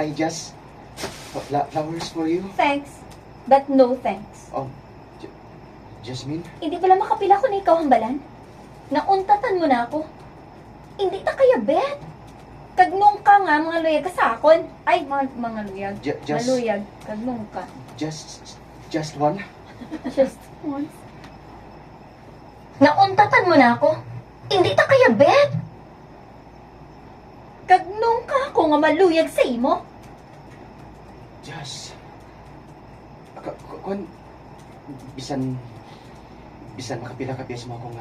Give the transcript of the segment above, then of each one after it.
Hi, Jess. Flowers for you. Thanks, but no thanks. Oh, Jasmine? Hindi pala makapila ko na ikaw hambalan. Nauntatan mo na ako. Hindi ta kaya bet. Kagnong ka nga, mga luyag ka sa akon. Ay, mga luyag. Just... Maluyag, kagnong ka. Just one? Just once. Nauntatan mo na ako. Hindi ta kaya bet. Kagnong ka ako nga maluyag sa imo. Just... Kung... Bisan makapila-kapila sa mga akong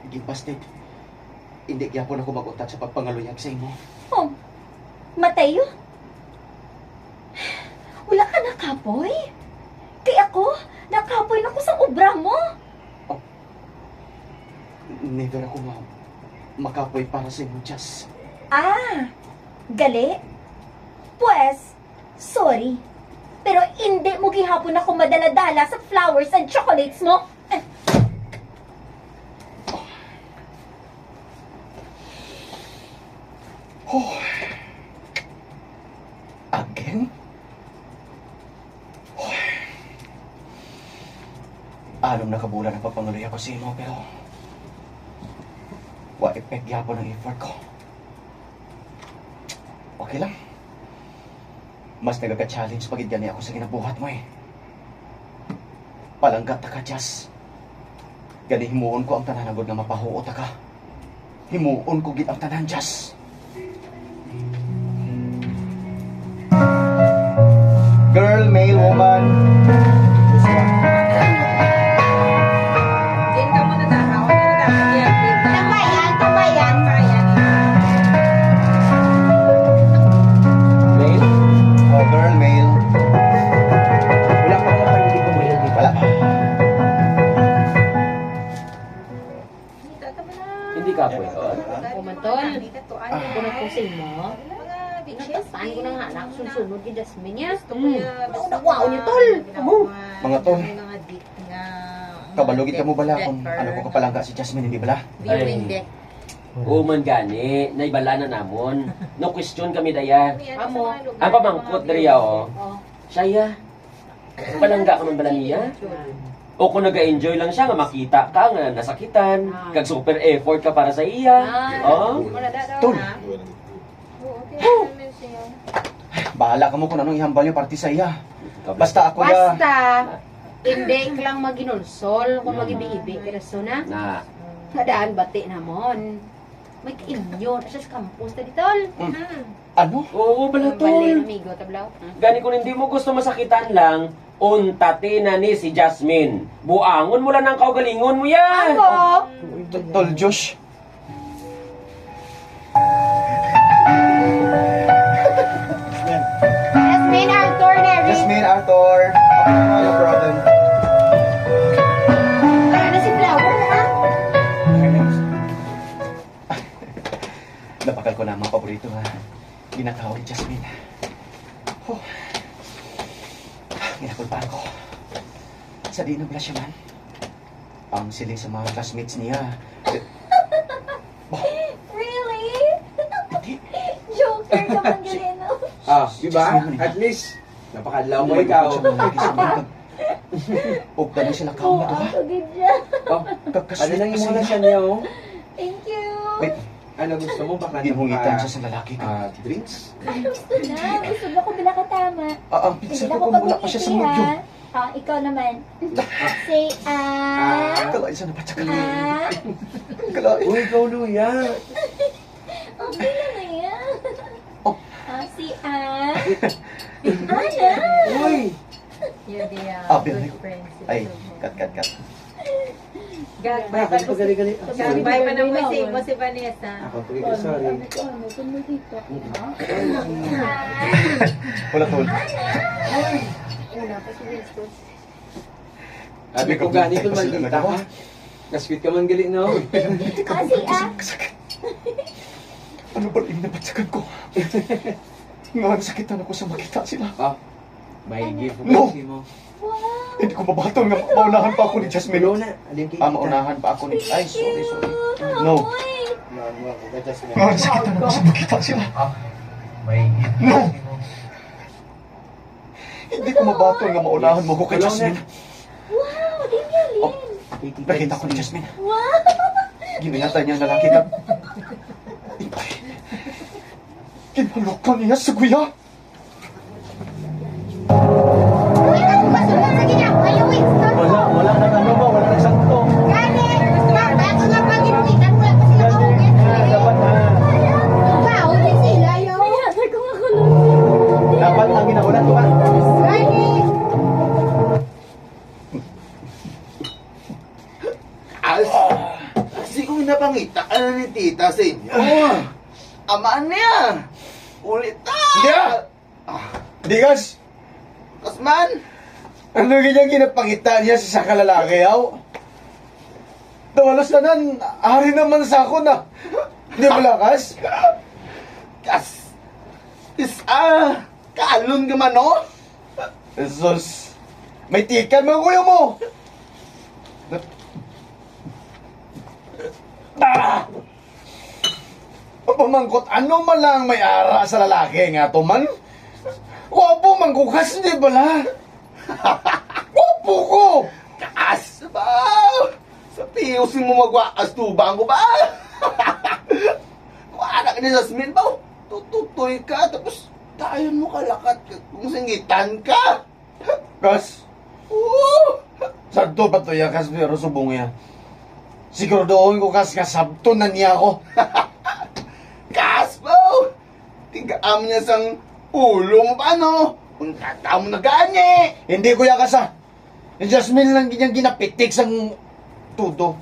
gibasted. Hindi gyapon ako mag-utat sa pagpangaluyag sa imo. Oh, Mateo? Wala ka nakapoy? Kaya ako, nakapoy na ko sa obra mo. Never ako makapoy para sa imo, Jess. Ah, gali? Pues, sorry. Pero hindi mo gihapon ako madala-dala sa flowers and chocolates mo. Oh. Again? Oh. Alam na kabulan ang papangaluya ko sa imo, pero wa effect yapon ang effort ko. Okay lang. Mas nagaka-challenge pag idyan ako sa ginabuhat mo eh. Palanggat ta ka, Jess. Gani himuon ko ang tanan agad nga mapahuot ka. Himuon ko gid ang tanan, Jess. Girl, male, woman. Diyan ka muna takaw. Tambayan. Male? Oh, girl, male. Wala pa naman pang hindi ko male dito. Wala. Hindi ka po. Kumantol. Kung nagpusin mo, natataan ko ng anak, sunod kay Jasmine niya. Wow niyo, tol! Mga tol. Kabalugit ka mo bala kung ano ko kapalangga si Jasmine, hindi bala? Viewing deck. Uman gani, naibala na namon. No question kami daya. Amo. Ang pamangkot dariya o. Siya palangga ka man bala niya? O kung nag-enjoy lang siya nga makita ka nga nasakitan, kag super effort ka para sa iya. Oh? Tol. Bahala ka mo kung anong ihambal niyo parte sa iya. Basta ako ya. Basta, hindi ka lang maginulsol kung mag-ibi-ibi ka na. Na. Nadaan bati namon. May kainyo, nasa sa campus na ditol. Ano? Oo, bala Bali, tol. amigo, tablaw. Gani kung hindi mo gusto masakitan lang, untate na ni si Jasmine. Buangon mo lang ng kaugalingon mo yan. Ako! Tol Josh. Jasmine Arthur, Neri. Jasmine, Arthur. No problem. Ano na si Flower, ha? Napakal ko na ang mga paborito nga ginakaw ni Jasmine. Oh. Ginakulpaan ko. Sa di nabla siya man. Ang siling sa mga classmates niya. Really? Hindi. Joker ka man galeno. Di ba? At least, napakadlaw mo ikaw. Huwag na sila kaon na to ha. Pagid siya. Ano nang imo na siya niya, oh? Thank you. Wait, Ano gusto mo? Baka ginhungitan siya sa lalaki ko. drinks? Gusto na. Gusto na ko bila katama. Ang pizza ko kung wala pa siya sa mudyo. Ikaw naman. Say, Kalain sa napatsakan. ah. Kalain. Uy, ikaw luya. Okay lang na yan. Oh. Si, Ana. Uy! You're the Bill. good friend. Ay, cut. Gagbay Bakit pa gali-gali? pa ng message mo si Vanessa. Ako, sorry. Wala tol. Sabi ko ganito man kita ha. Nasweet ka man gali, no? Kasakit. Ano ba yung napatsakan ko? Nga nasakitan ako sa makita sila. May gift No! kasi mo. Hindi ko mabatol nga maunahan pa ako ni Jasmine. Milo na. Alin kita. Maunahan pa ako ni... Ay, sorry. No. Nga nasakitan ako sa makita sila. May gift No! kasi mo. Hindi ko mabato nga maunahan mo ko kay Jasmine. Wow, Damian Oh, Lynn. nakita ko ni Jasmine. Wow. Giningatan niya ang lalaki ka. Kinalokan niya sa kuya. Wala nang ano ba, wala nang sakto. Dapat ang ginaulan ko ba? Siguro napangita ka na ni tita sa inyo. Amaan niya. Ulit na. Hindi ah! Hindi kas! Kasman. Ano ganyan ginapangita niya sa kalalaki, yaw? Tawalas na nan, ari naman sa ako na. Hindi mo lakas? Kas. Kaalon ka man, no? Jesus, may tikan mo kuya mo. Ah! Pamangkot, ano man lang may ara sa lalaki nga to man? Wapo mangkukas, di ba la? Wapo ko! Kaas ba? Sa piyosin mo magwakas tubang ko ba? Kung anak ni Jasmine ba? Tututoy ka, tapos tayon mo kalakat kung singitan ka. Kas, Oo! sadto ba to ya kas pero subong ya? Siguro doon ko kas kasabto na niya ako. Kaas ba? Tigaam niya sang ulo mo pa, no? Kung tata mo na gani. Hindi ko ya kasa. Yung Jasmine lang ganyang ginapitik sang tudo.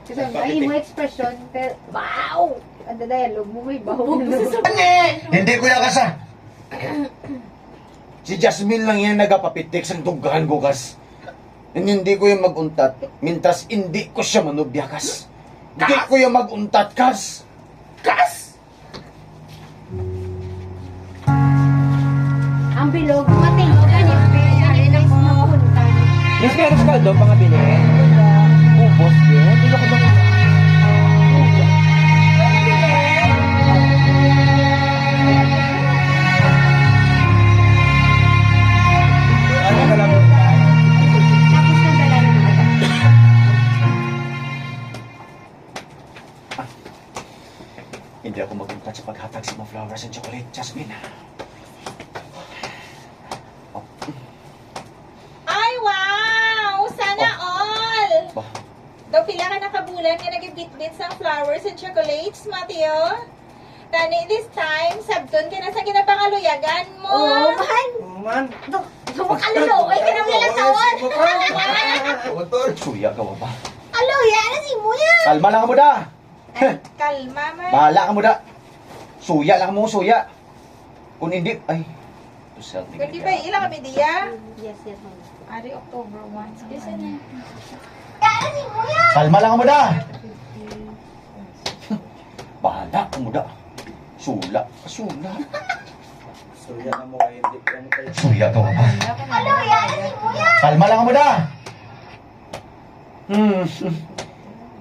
Kasi ay mo expression, pero wow! Ang dialogue mo may baho. Hindi ko ya kasa. Si Jasmine lang yan nagapapitik sang tugahan ko kas. And hindi ko yung maguntat, mintas hindi ko siya manubyakas. Hindi ko yung maguntat kas. Kaas! Ang bilog, matingo ka niya. Kaya nang mapunta. Miss, meron ka doon pang abili? Ubos din. Hindi ko doon. Ano ka lang? Tapos na dala ng mga Hindi ako maguntat sa paghatag sa mga flowers and chocolate, Jasmine. Ay, wow! Sana all! Ba, Daw pila ka nakabulan nga nagibitbit sa flowers and chocolates, Mateo. Tani this time, sabton ka na sa ginapangaluyagan mo. Oh, man! Man. Sumakalulokay ka ng ilang taon! suya ka ba? Alo, yan na si Muya! Kalma lang mo da! Ay, kalma, man. Bahala ka mo da! Suya lang mo, suya! Kung hindi, ay... To self Kundi ba ilang kami diya? Yes, yes, ma'am. Ari, October 1. Excuse me. Kalma lang mo da! Bahala ka mo da! Sula, sula. Suya na mo kayo. Hindi ka mo kayo. Suya ka ba? Ano, yan na si Muya! Kalma lang mo da!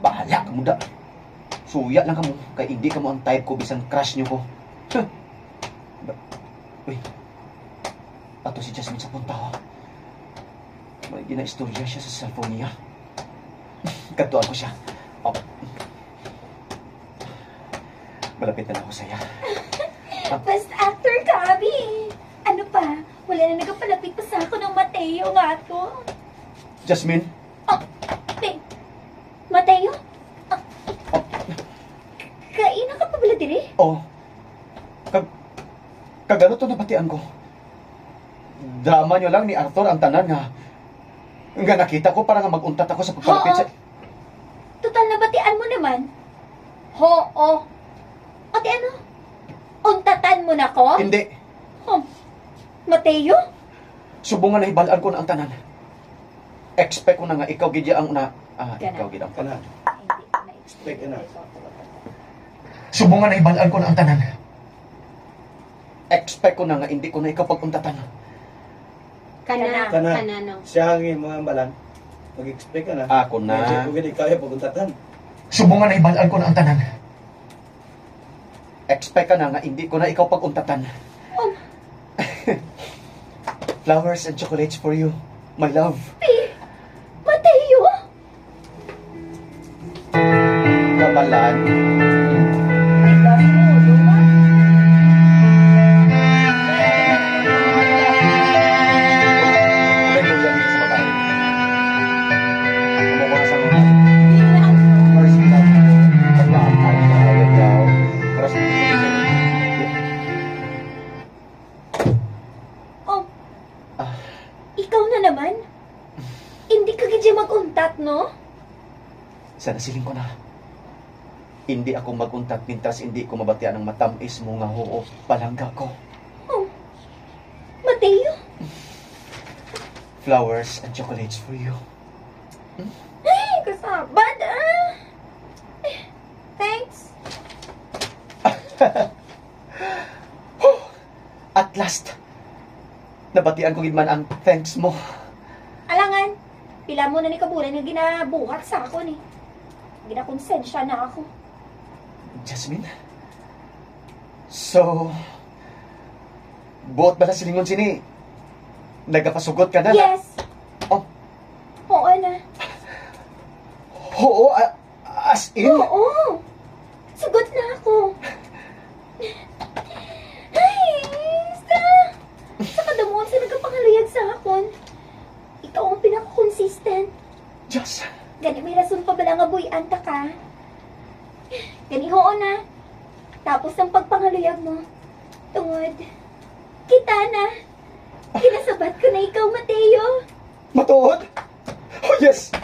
Bahala ka mo da! Suya lang ka mo, kaya hindi ka mo ang type ko bisan crush niyo ko. Uy, ato si Jasmine sa punta ha. May gina-istorya siya sa cellphone niya. Katuan ko siya. Oh. Malapit na ako saya. Best actor ka, Abi. Ano pa? Wala na nagapalapit pa sa ako ng Mateo nga to. Jasmine? Mateo? Kaina ka pa bala diri? Oh. Kagano to nabatian ko. Drama nyo lang ni Arthur ang tanan nga nakita ko para nga mag-untat ako sa pagpalapit sa... Total nabatian mo naman. Oo. Ate ano? Untatan mo na ko? Hindi. Mateo? Subungan na ibalaan ko na ang tanan. Expect ko na nga ikaw gid ang Ganun. ikaw gid ang tanan. Hindi ko na-expect. na. Subungan na ibalaan ko na ang tanan. Expect ko na nga hindi ko na ikaw paguntatan. Kana, Kana. kana, no. Siya ang mga balan. Mag-expect ka na. Ako na. Hindi ko gini kaya paguntatan. Subungan na ibalaan ko na ang tanan. Expect ka na nga hindi ko na ikaw paguntatan. Flowers and chocolates for you, my love. Mateo! Kabalaan. Ganyan yan sa babae. Kumukuha sa mga first love. Pagkaakal na ayaw daw. Para sa Oh, Ah, ikaw na naman? Hindi ka gidya mag-untat, no? sana siling ko na. Hindi ako mag-untat mintas hindi ko mabatian ng matamis mo nga hoo palangga ko. Oh, Mateo? Flowers and chocolates for you. Ay, kasabad ah! Thanks. At last, nabatian ko gid man ang thanks mo. Alangan, pila mo na ni kabulan nga ginabuhat sa ako ni. Ginakonsensya na ako. Jasmine? So, buot ba na silingon sini? Nagapasugot ka na? Yes! Oh. Oo na. Oo, as in? Oo! Sugot na ako. Ay, sa kadamon sa nagkapangaluyag sa akon. Ikaw ang pinaka-consistent. Diyos, Gani may rason pa bala nga buyan ta ka. Gani oo na. Tapos ang pagpangaluyag mo. Tungod. Kita na. Kinasabat ko na ikaw, Mateo. matuod? Oh yes,